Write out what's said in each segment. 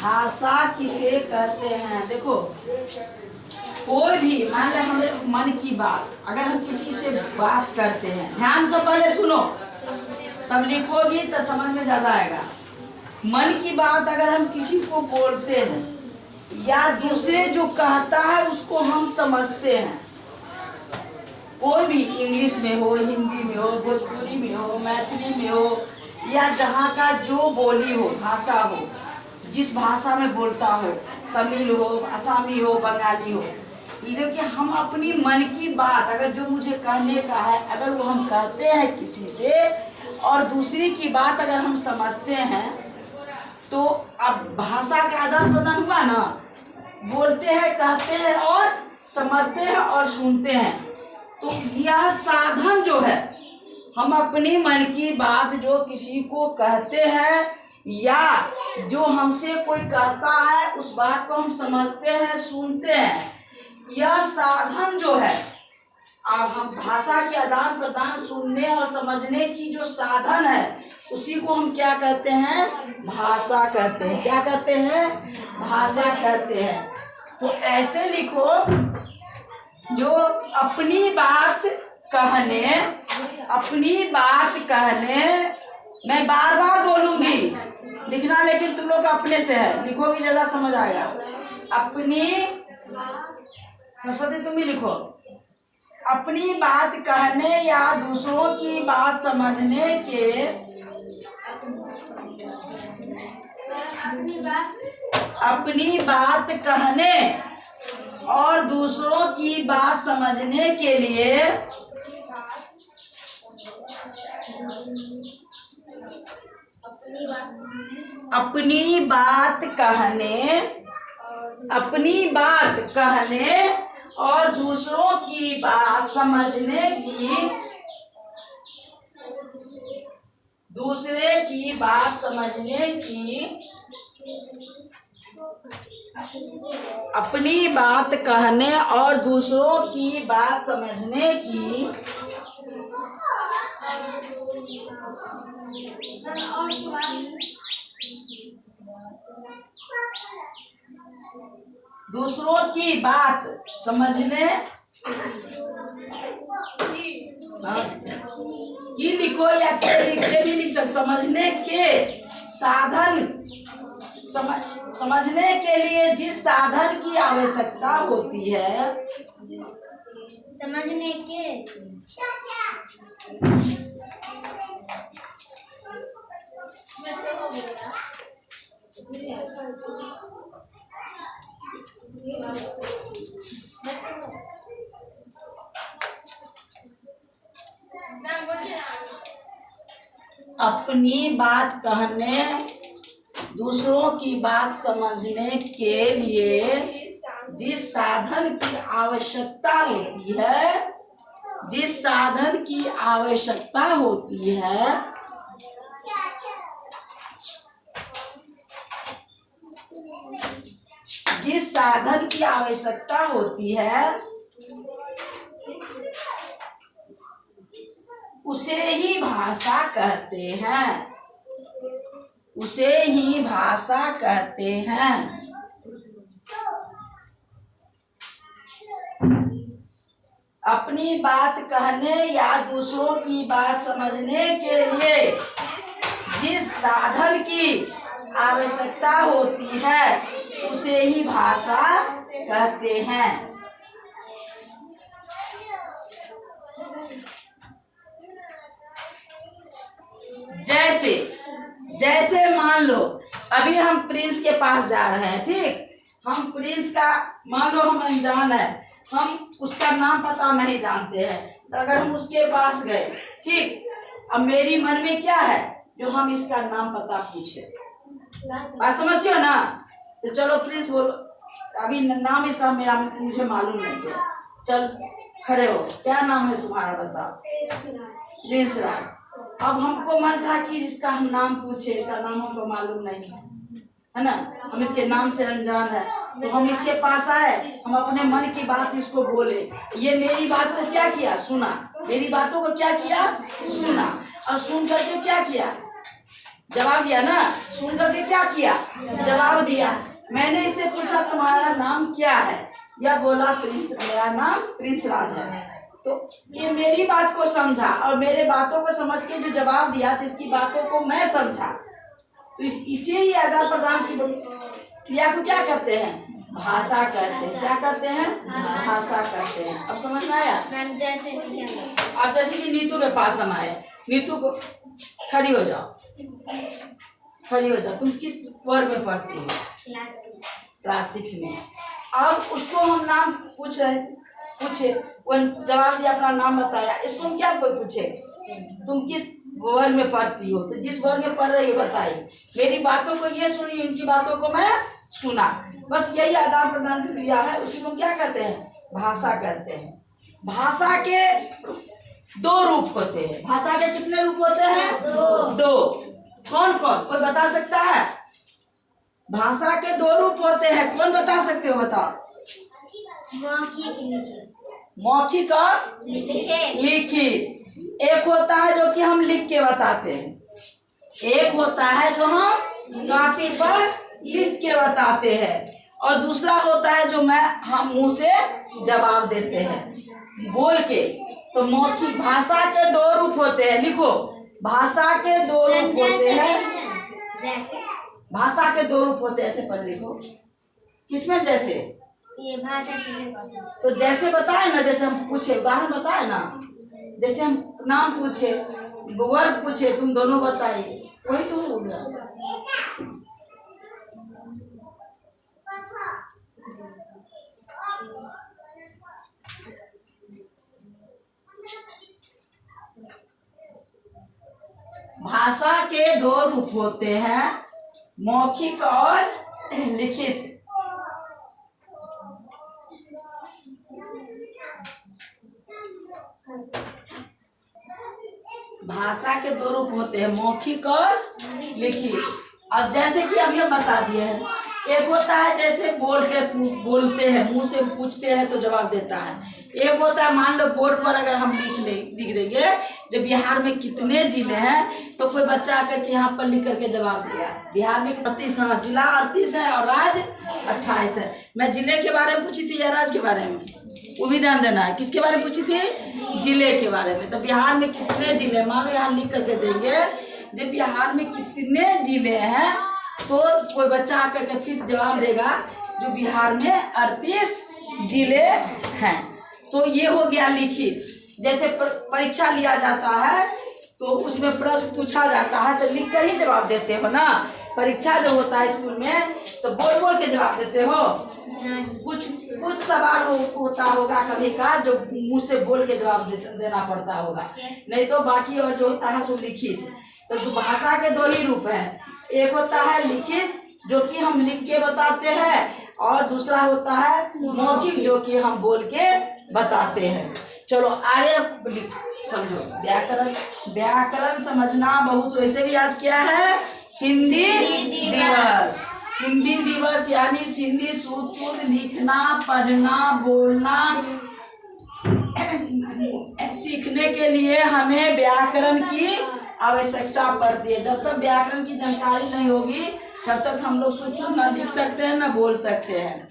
भाषा किसे कहते हैं? देखो, कोई भी मान ले हमारे मन की बात, अगर हम किसी से बात करते हैं, ध्यान से पहले सुनो तब लिखोगी तो समझ में ज्यादा आएगा। मन की बात अगर हम किसी को बोलते हैं या दूसरे जो कहता है उसको हम समझते हैं, कोई भी इंग्लिश में हो, हिंदी में हो, भोजपुरी में हो, मैथिली में हो, या जहाँ का जो बोली हो, भाषा हो, जिस भाषा में बोलता हो, तमिल हो, आसामी हो, बंगाली हो, लेकिन हम अपनी मन की बात अगर जो मुझे कहने का है अगर वो हम कहते हैं किसी से और दूसरी की बात अगर हम समझते हैं तो अब भाषा का आदान प्रदान हुआ ना। बोलते हैं, कहते हैं और समझते हैं और सुनते हैं। तो यह साधन जो है, हम अपनी मन की बात जो किसी को कहते हैं या जो हमसे कोई कहता है उस बात को हम समझते हैं, सुनते हैं, यह साधन जो है, अब हम भाषा के आदान प्रदान, सुनने और समझने की जो साधन है उसी को हम क्या कहते हैं? भाषा कहते हैं। क्या कहते हैं? भाषा कहते हैं। तो ऐसे लिखो, जो अपनी बात कहने मैं बार बार बोलूंगी लिखना, लेकिन तुम लोग अपने से है, लिखोगी ज्यादा समझ आएगा। अपनी, सरस्वती तुम ही लिखो, अपनी बात कहने या दूसरों की बात समझने के अपनी बात कहने और दूसरों की बात समझने के लिए अपनी बात कहने और दूसरों की बात समझने की दूसरे की बात समझने की अपनी बात कहने और दूसरों की बात समझने की दूसरों की बात समझने की लिखो या के भी लिख सकते। समझने के साधन, समझने के लिए जिस साधन की आवश्यकता होती है, समझने के अपनी बात कहने, दूसरों की बात समझने के लिए जिस साधन की आवश्यकता होती है, जिस साधन की आवश्यकता होती है, जिस साधन की आवश्यकता होती है उसे ही भाषा कहते हैं, उसे ही भाषा कहते हैं। अपनी बात कहने या दूसरों की बात समझने के लिए जिस साधन की आवश्यकता होती है उसे ही भाषा कहते हैं। जैसे मान लो अभी हम प्रिंस के पास जा रहे हैं, ठीक, हम प्रिंस का मान लो हम अनजान है, हम उसका नाम पता नहीं जानते हैं, तो अगर हम उसके पास गए, ठीक, अब मेरी मन में क्या है जो हम इसका नाम पता पूछे, बात समझते हो ना? तो चलो प्रिंस बोलो, अभी नाम इसका मेरा मुझे मालूम नहीं है, चल खड़े हो, क्या नाम है तुम्हारा बताओ? प्रिंस राज। अब हमको मन था कि इसका हम नाम पूछे, इसका नाम हमको मालूम नहीं है ना, हम इसके नाम से अनजान है, तो हम इसके पास आए, हम अपने मन की बात इसको बोले, ये मेरी बात को क्या किया? सुना, मेरी बातों को क्या किया? सुना, और सुन करके क्या किया? जवाब दिया ना, सुन करके क्या किया, जवाब दिया। मैंने इससे पूछा तुम्हारा नाम क्या है, यह बोला प्रिंस, मेरा नाम प्रिंस राज है। तो ये मेरी बात को समझा और मेरे बातों को समझ के जो जवाब दिया तो इसकी बातों को मैं समझा, तो इसे ही आदान प्रदान की क्रिया को क्या कहते हैं, भाषा कहते हैं। क्या कहते हैं, भाषा कहते हैं। अब समझ में आया। अब जैसे कि नीतू के पास हम आए, नीतू को खड़ी हो जाओ, खड़ी हो जाओ। तुम किस वर्ग में पढ़ती हो, क्लास 6 में। अब उसको हम नाम पूछे, वो जवाब दिया, अपना नाम बताया। इसको हम क्या पूछे, तुम किस वर्ग में पढ़ती हो, तो जिस वर्ग में पढ़ रही हो बताई। मेरी बातों को ये सुनी, इनकी बातों को मैं सुना, बस यही आदान प्रदान की क्रिया है। उसी को क्या कहते हैं, भाषा कहते हैं। भाषा के 2 रूप होते हैं। भाषा के कितने रूप होते हैं, 2। कौन कौन, कोई बता सकता है। भाषा के 2 रूप होते हैं, कौन बता सकते हो, बताओ। मौखिक और लिखित। एक होता है जो कि हम लिख के बताते हैं, एक होता है जो हम कापी पर लिख के बताते हैं, और दूसरा होता है जो हम मुंह से जवाब देते हैं बोल के। तो मौखिक भाषा के 2 रूप होते हैं। लिखो, भाषा के 2 रूप होते हैं। भाषा के 2 रूप होते हैं, ऐसे पढ़ लिखो। किसमें, जैसे ये भाषा तो जैसे बताए ना, जैसे हम पूछे, उदाहरण बताए ना, जैसे हम नाम पूछे, वर्ग पूछे, तुम दोनों बताइए, वही तो हो गया। भाषा के 2 रूप होते हैं, मौखिक और लिखित। भाषा के 2 रूप होते हैं, मौखिक और लिखित। अब जैसे कि अभी हम बता दिए हैं, एक होता है जैसे बोलते हैं, मुंह से पूछते हैं तो जवाब देता है। एक होता है, मान लो बोर्ड पर अगर हम लिख देंगे, जब बिहार में कितने जिले हैं, तो कोई बच्चा आकर के यहाँ पर लिख करके जवाब दिया, बिहार में 38, हाँ, जिला 38 है और राज्य 28 है। मैं जिले के बारे में पूछी थी या राज्य के बारे में, वो भी ध्यान देना है। किसके बारे में पूछी थी, जिले के बारे में। तो बिहार में कितने जिले, मान लो यहाँ लिख करके देंगे, जब बिहार में कितने जिले हैं, तो कोई बच्चा आकर के फिर जवाब देगा जो बिहार में 38 जिले हैं। तो ये हो गया लिखित। जैसे परीक्षा लिया जाता है तो उसमें प्रश्न पूछा जाता है तो लिख कर ही जवाब देते हो ना। परीक्षा जो होता है स्कूल में तो बोल के जवाब देते हो। कुछ सवाल होता होगा कभी का जो मुंह से बोल के जवाब देना पड़ता होगा, नहीं तो बाकी और जो होता है सो लिखित। तो भाषा के 2 ही रूप हैं, एक होता है लिखित जो कि हम लिख के बताते हैं, और दूसरा होता है मौखिक जो कि हम बोल के बताते हैं। चलो आगे समझो। व्याकरण समझना बहुत, वैसे भी आज क्या है, हिंदी दिवस। हिंदी दिवस यानी हिंदी शुद्ध लिखना, पढ़ना, बोलना सीखने के लिए हमें व्याकरण की आवश्यकता पड़ती है। जब तक व्याकरण की जानकारी नहीं होगी तब तक हम लोग शुद्ध न लिख सकते हैं न बोल सकते हैं।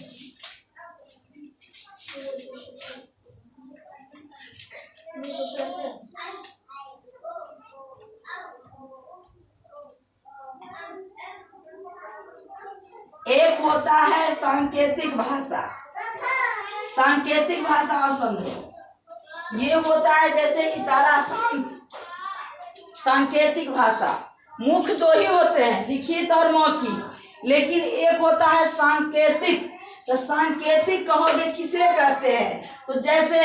एक होता है सांकेतिक भाषा। सांकेतिक भाषा आप समझो, ये होता है जैसे इशारा सांकेतिक भाषा। मुख्य 2 ही होते हैं, लिखित और मौखिक, लेकिन एक होता है सांकेतिक। तो सांकेतिक कहोगे किसे कहते हैं, तो जैसे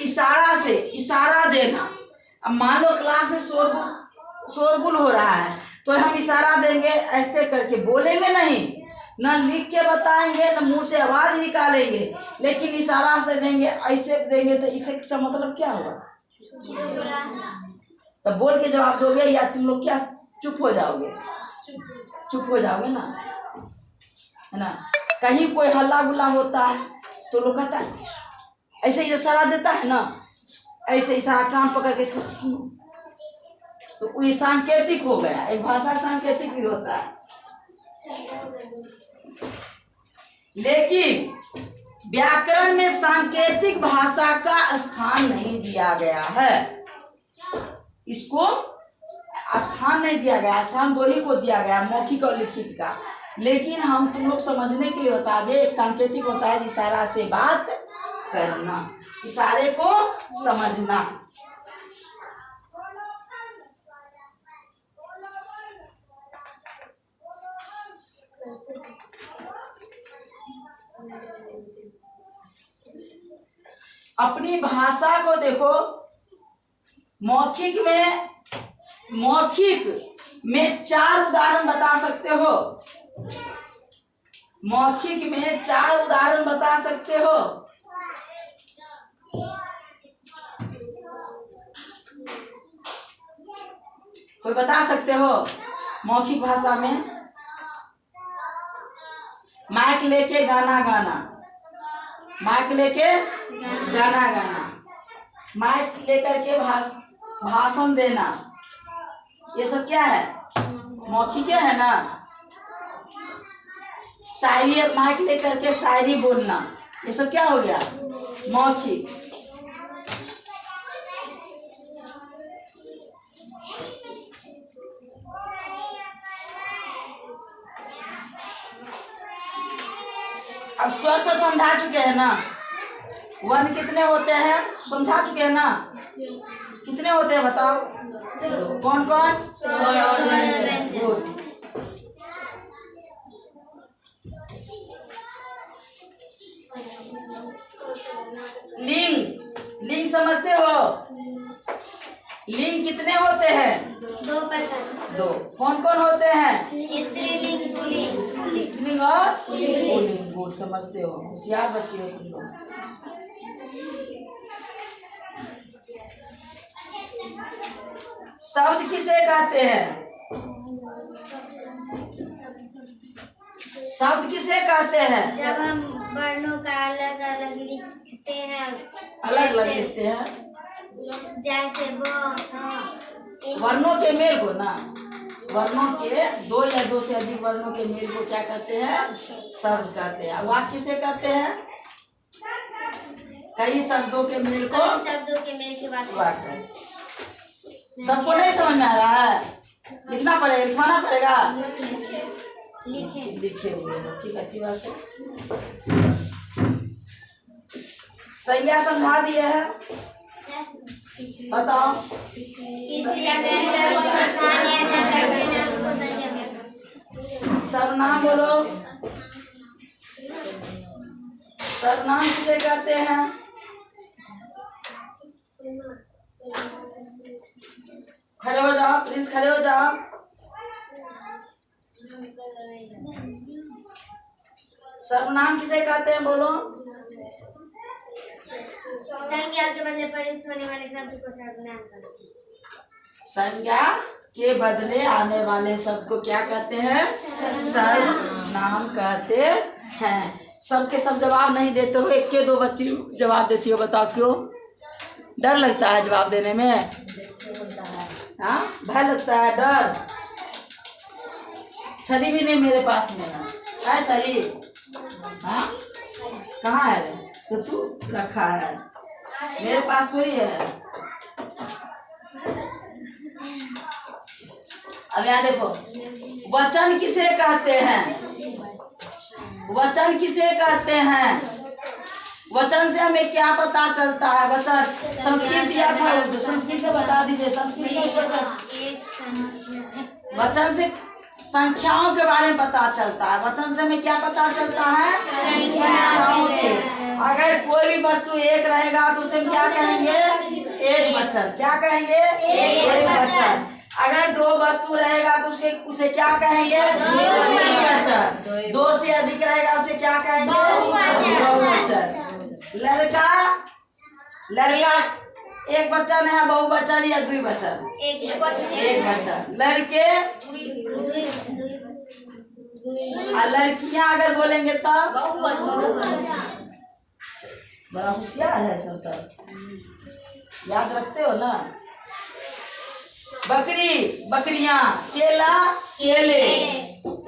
इशारा से इशारा देना। अब मान लो क्लास में शोरगुल हो रहा है तो हम इशारा देंगे, ऐसे करके बोलेंगे नहीं, न लिख के बताएंगे न मुंह से आवाज निकालेंगे, लेकिन इशारा से देंगे, ऐसे देंगे तो इससे मतलब क्या होगा, तो बोल के जवाब दोगे या तुम लोग क्या चुप हो जाओगे, चुप हो जाओगे ना, है ना। कहीं कोई हल्ला गुल्ला होता है तो लोग कहता है ऐसे ही इशारा देता है ना, ऐसे इशारा कान पकड़ के सुनो, तो कोई सांकेतिक हो गया। एक भाषा सांकेतिक भी होता है, लेकिन व्याकरण में सांकेतिक भाषा का स्थान नहीं दिया गया है। इसको स्थान नहीं दिया गया, स्थान दो ही को दिया गया, मौखिक और लिखित का। लेकिन हम तुम लोग समझने के लिए बता दे, एक सांकेतिक होता है इशारा से बात करना, इशारे को समझना। अपनी भाषा को देखो, मौखिक में 4 उदाहरण बता सकते हो। मौखिक में 4 उदाहरण बता सकते हो। कोई बता सकते हो मौखिक भाषा में? माइक लेके गाना गाना, माइक लेके गाना गाना, माइक लेकर के भाषण देना, ये सब क्या है? मौखिक है ना। शायरी, माइक लेकर के शायरी बोलना, ये सब क्या हो गया? मौखिक। अब स्वर तो समझा चुके हैं ना, वर्ण कितने होते हैं समझा चुके हैं ना? कितने होते हैं बताओ? कौन कौन? गुड। लिंग समझते हो? लिंग कितने होते हैं? 2 प्रकार। 2। कौन कौन होते हैं? स्त्रीलिंग, पुल्लिंग। स्त्रीलिंग और पुल्लिंग। गुड, समझते हो, होशियार बच्चे हो तुम लोग। शब्द किसे कहते हैं? शब्द किसे कहते हैं? जब हम वर्णों का अलग अलग लिखते हैं, अलग अलग लिखते हैं, जैसे ब, वर्णों के मेल को ना, वर्णों के 2 या 2 से अधिक वर्णों के मेल को क्या कहते हैं? शब्द कहते हैं। वाक्य किसे कहते हैं? कई शब्दों के मेल को शब्दों के मेल के बाद वाक्य। सबको नहीं समझ में आ रहा है? लिखना पड़ेगा, लिखवाना पड़ेगा। लिखे हुए हो, ठीक, अच्छी बात है। संज्ञा समझा दिए है, बताओ। सर्वनाम बोलो। सर्वनाम किसे कहते हैं? खड़े हो जाओ प्लीज, खड़े हो जाओ। सर्वनाम किसे कहते हैं बोलो? संज्ञा के बदले प्रयुक्त होने वाले शब्द को सर्वनाम कहते हैं। संज्ञा के बदले आने वाले शब्द को क्या कहते हैं? सर्वनाम कहते हैं। सबके सब जवाब नहीं देते हो, 1 के 2 बच्ची जवाब देती हो, बताओ क्यों? डर लगता है जवाब देने में? हाँ, भय लगता है, डर। छड़ी भी नहीं मेरे पास में है छड़ी? हाँ, कहाँ है रे? तो तू रखा है, मेरे पास थोड़ी है। अब यहाँ देखो, वचन किसे कहते हैं? वचन किसे कहते हैं? वचन से हमें क्या पता चलता है? वचन संस्कृत दिया था, जो संस्कृत में बता दीजिए। संस्कृत में वचन से संख्याओं के बारे में पता चलता है। वचन से हमें क्या पता चलता है? संख्याओं के। अगर कोई भी वस्तु 1 रहेगा तो उसे हम क्या कहेंगे? एक वचन। क्या कहेंगे? एक वचन। अगर 2 वस्तु रहेगा तो उसे क्या कहेंगे? द्विवचन। 2 से अधिक रहेगा उसे क्या कहेंगे? बहुवचन। लड़का एक वचन है, बहुवचन या द्विवचन? एक वचन। लड़के, लड़कियां अगर बोलेंगे तब बड़ा होशियार है सब, तब याद रखते हो ना? बकरी बकरियां, केला केले।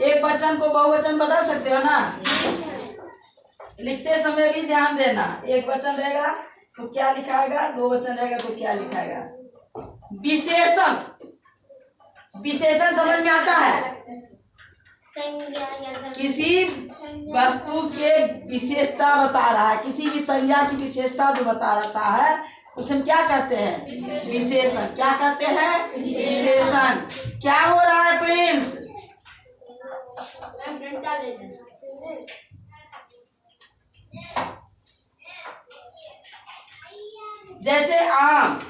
एक वचन को बहुवचन बदल सकते हो ना। लिखते समय भी ध्यान देना, एक वचन रहेगा तो क्या लिखाएगा, दो वचन रहेगा तो क्या लिखाएगा। विशेषण, विशेषण समझ में आता है। किसी वस्तु के विशेषता बता रहा है, किसी भी संज्ञा की विशेषता जो बता रहता है उसे हम क्या कहते हैं, विशेषण। क्या कहते हैं, विशेषण। क्या हो रहा है प्रिंस? जैसे आम,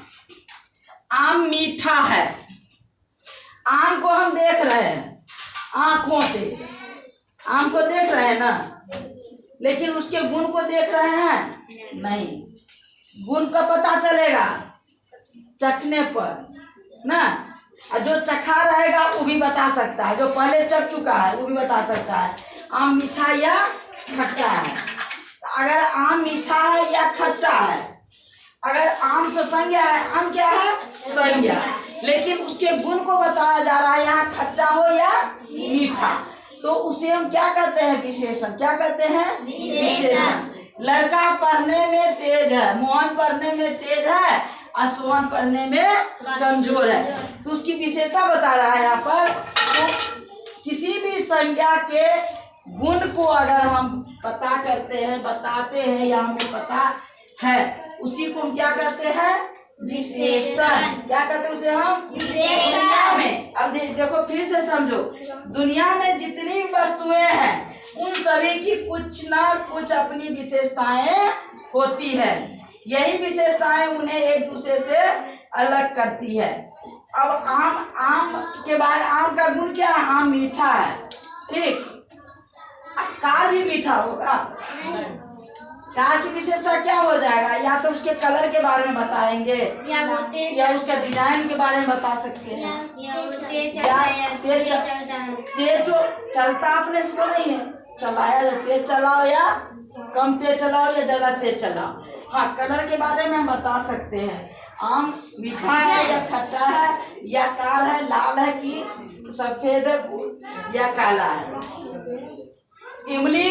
आम मीठा है। आम को हम देख रहे हैं आंखों से, आम को देख रहे हैं ना, लेकिन उसके गुण को देख रहे हैं नहीं। गुण का पता चलेगा चखने पर ना, और जो चखा रहेगा वो भी बता सकता है, जो पहले चख चुका है वो भी बता सकता है आम मीठा या खट्टा है। अगर आम मीठा है या खट्टा है, अगर आम तो संज्ञा है, आम क्या है, संज्ञा, लेकिन उसके गुण को बताया जा रहा है यहाँ खट्टा हो या मीठा, तो उसे हम क्या कहते हैं, विशेषण। क्या कहते हैं, विशेषण। लड़का पढ़ने में तेज है, मोहन पढ़ने में तेज है और सोहन पढ़ने में कमजोर है, तो उसकी विशेषता बता रहा है यहाँ पर। तो किसी भी संज्ञा के गुण को अगर हम पता करते हैं, बताते हैं या हमें पता है, उसी को हम क्या कहते हैं, विशेषण। क्या कहते हैं उसे हम, विशेषण में। अब देखो फिर से समझो, दुनिया में जितनी वस्तुएं हैं उन सभी की कुछ ना कुछ अपनी विशेषताएं होती है। यही विशेषताएं उन्हें एक दूसरे से अलग करती है। अब आम के बाद आम का गुण क्या है, आम मीठा है, ठीक। कार भी मीठा होगा, कार की विशेषता क्या हो जाएगा, या तो उसके कलर के बारे में बताएंगे या उसके डिजाइन के बारे में बता सकते हैं, तेज जो चलता अपने से तो नहीं है, चलाया जाए, तेज चलाओ या कम तेज चलाओ या ज्यादा तेज चलाओ। हाँ, कलर के बारे में हम बता सकते हैं, आम मीठा है या खट्टा है, या कार है लाल है कि सफेद है या काला है। इमली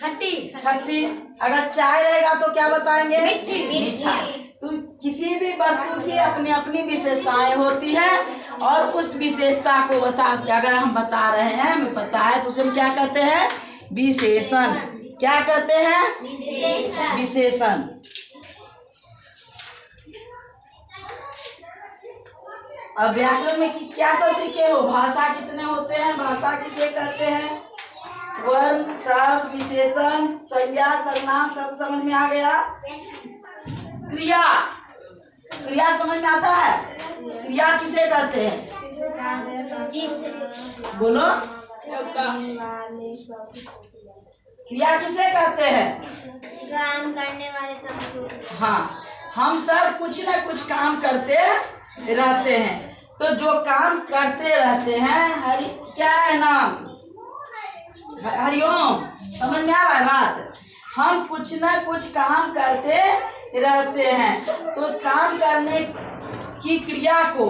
खट्टी, खट्टी। अगर चाय रहेगा तो क्या बताएंगे, मीठा। तो किसी भी वस्तु की अपनी अपनी विशेषताएं होती है, और उस विशेषता को अगर हम बता रहे हैं, हमें पता है, तो उसे हम क्या कहते हैं, विशेषण। क्या कहते हैं, विशेषण। अब व्याकरण में क्या सब सीखे हो, भाषा कितने होते हैं, भाषा किसे कहते हैं, वर्ण, शब्द, विशेषण, संज्ञा, सर्वनाम, सब समझ में आ गया। क्रिया, क्रिया समझ में आता है, क्रिया किसे कहते हैं, बोलो, क्रिया किसे कहते हैं, काम करने वाले सब। हाँ, हम सब कुछ न कुछ काम करते रहते हैं, तो जो काम करते रहते हैं, क्या है नाम, हरिओम। समझ में आ रहा है बात, हम कुछ न कुछ काम करते रहते हैं, तो काम करने की क्रिया को,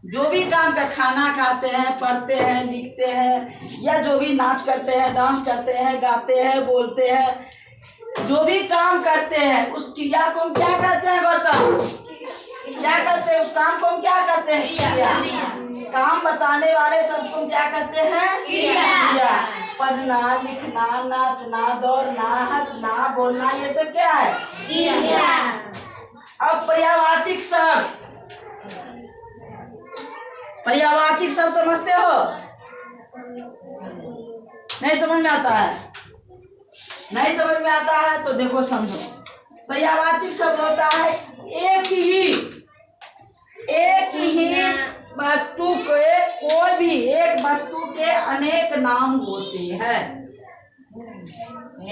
जो भी काम का, खाना खाते हैं, पढ़ते हैं, लिखते हैं, या जो भी नाच करते हैं, डांस करते हैं, गाते हैं, बोलते हैं, जो भी काम करते हैं, उस क्रिया को हम क्या कहते हैं, गौतम, क्या कहते हैं, उस काम को हम क्या कहते हैं, क्रिया। काम बताने वाले सब को क्या कहते हैं, क्रिया। पढ़ना, लिखना, नाचना, दौड़ना, हंसना, बोलना, ये सब क्या है, क्रिया। अब पर्यायवाचिक शब्द, पर्यायवाचिक शब्द समझते हो, नहीं समझ में आता है, नहीं समझ में आता है तो देखो समझो। पर्यायवाचिक शब्द होता है एक ही वस्तु के, कोई भी एक वस्तु के अनेक नाम होते हैं।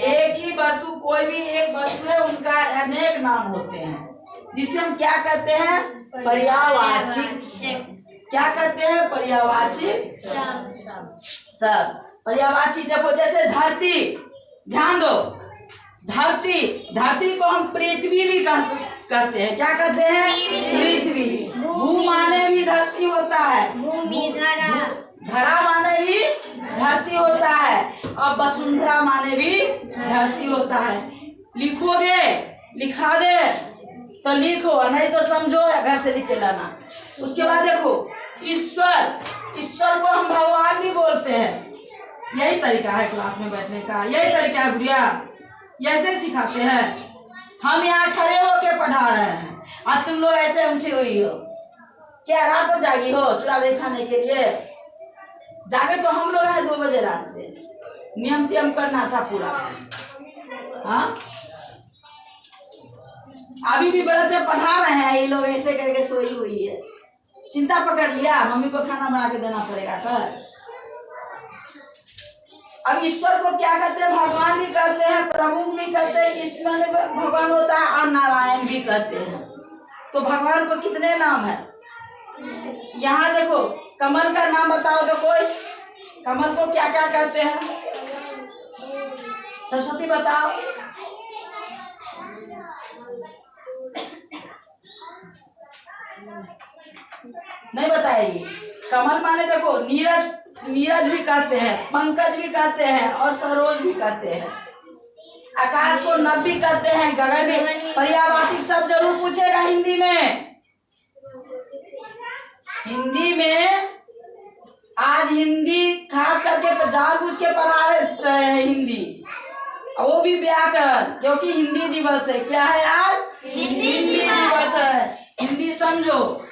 एक ही वस्तु, कोई भी एक वस्तु है, उनका अनेक नाम होते हैं, जिसे हम क्या कहते हैं, पर्यायवाचिक। क्या कहते हैं, पर्यायवाचिक शब्द। पर्यायवाची देखो, जैसे धरती, ध्यान दो, धरती, धरती को हम पृथ्वी भी कहते हैं। क्या कहते हैं? पृथ्वी। भू माने भी धरती होता है, भूमि धरा, धरा माने भी धरती होता है, और वसुंधरा माने भी धरती होता है। लिखोगे, लिखा दे तो लिखो, नहीं तो समझो या घर से लिख के लाना। उसके बाद देखो ईश्वर, ईश्वर को हम भगवान भी बोलते हैं। यही तरीका है क्लास में बैठने का, यही तरीका है गुड़िया, ऐसे सिखाते हैं। हम यहाँ खड़े होके पढ़ा रहे हैं और तुम लोग ऐसे उठी हुई हो। क्या रात को जागी हो चूड़ा दही खाने के लिए? जागे तो हम लोग हैं 2 बजे रात से, नियम तियम करना था पूरा। हाँ, अभी भी व्रत में पढ़ा रहे हैं, ये लोग ऐसे करके सोई हुई है। चिंता पकड़ लिया, मम्मी को खाना बना के देना पड़ेगा कल। अब ईश्वर को क्या कहते हैं? भगवान भी कहते हैं, प्रभु भी कहते हैं, ईश्वर में भगवान होता है, और नारायण भी कहते हैं। तो भगवान को कितने नाम है? यहाँ देखो, कमल का नाम बताओ तो कोई, कमल को क्या क्या कहते हैं? सरस्वती बताओ। नहीं बताएगी। कमल माने देखो, नीरज, नीरज भी कहते हैं, पंकज भी कहते हैं, और सरोज भी कहते हैं। आकाश को नभ भी कहते हैं, गगन भी। पर्यायवाची शब्द जरूर पूछेगा हिंदी में। हिंदी में आज हिंदी खास करके जानबूझ के पढ़ा रहे हैं हिंदी, वो भी व्याकरण, क्योंकि हिंदी दिवस है। क्या है आज? हिंदी दिवस है। हिंदी समझो,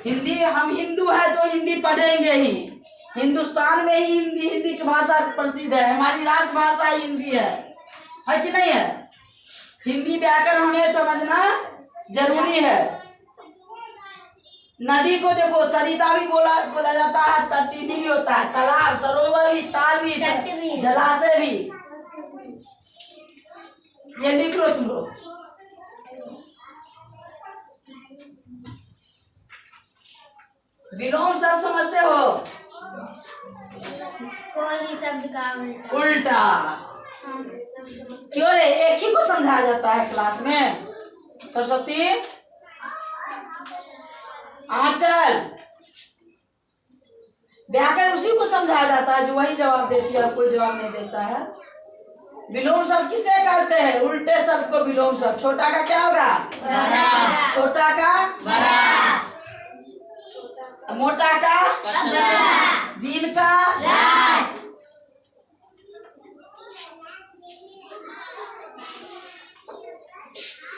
हिंदी, हम हिंदू है तो हिंदी पढ़ेंगे ही। हिंदुस्तान में ही हिंदी की भाषा प्रसिद्ध है, हमारी राष्ट्रभाषा हिंदी है कि नहीं है? हिंदी व्याकरण हमें समझना जरूरी है। नदी को देखो, सरिता भी बोला जाता है, तटीनी भी होता है, तालाब, सरोवर भी, ताल भी, जलाशय भी। ये लिख लो तुम लोग। विलोम शब्द समझते हो? कोई भी शब्द का उल्टा। क्यों रे? एक ही को समझाया जाता है क्लास में। सरस्वती, आंचल, व्याकरण उसी को समझाया जाता है जो वही जवाब देती है और कोई जवाब नहीं देता है। विलोम शब्द किसे कहते हैं? उल्टे शब्द को विलोम शब्द। छोटा का क्या होगा? बड़ा। छोटा का बड़ा। मोटा का बड़ा। दिन का रात।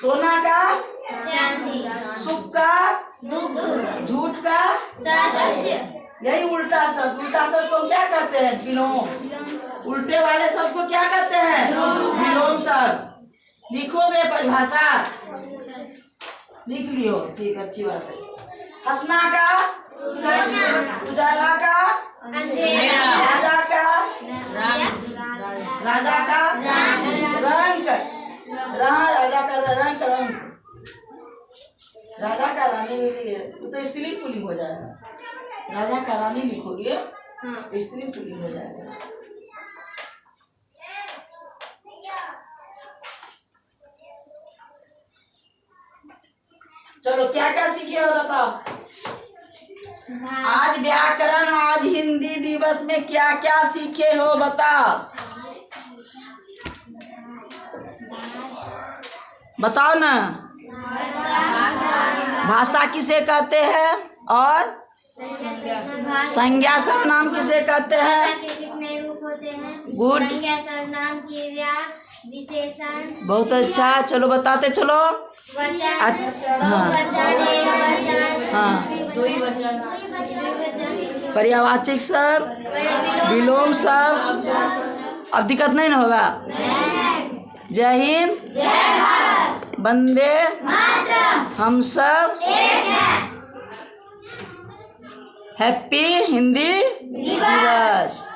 सोना का चांदी। सुख का दुख। झूठ का सच। यही उल्टा शब्द। उल्टा शब्द को क्या कहते हैं? विलोम। उल्टे वाले शब्द को क्या कहते हैं? विलोम शब्द। लिखोगे परिभाषा? लिख लियो, ठीक, अच्छी बात है। हंसना का उजाला का अंधेरा। राजा का राजा का रंग। राजा का रंग, रंग। राजा का रानी मिली है, तो स्त्री पुलिंग हो जाएगा। राजा का रानी लिखोगे स्त्री पुलिंग हो जाएगा। चलो क्या क्या सीखे हो बताओ? आज व्याकरण, आज हिंदी दिवस में क्या क्या सीखे हो बताओ? बताओ ना। भाषा किसे कहते हैं? और संज्ञा सर्वनाम किसे कहते हैं? कितने रूप होते हैं? गुड। संज्ञा सर्वनाम, क्रिया, विशेषण। बहुत अच्छा, चलो बताते चलो। वचन, हाँ। हाँ। पर्यायवाची शब्द, विलोम शब्द। अब दिक्कत नहीं ना होगा? जय हिंद, जय भारत, वंदे मातरम, हम सब एक हैं। हैप्पी हिंदी दिवस।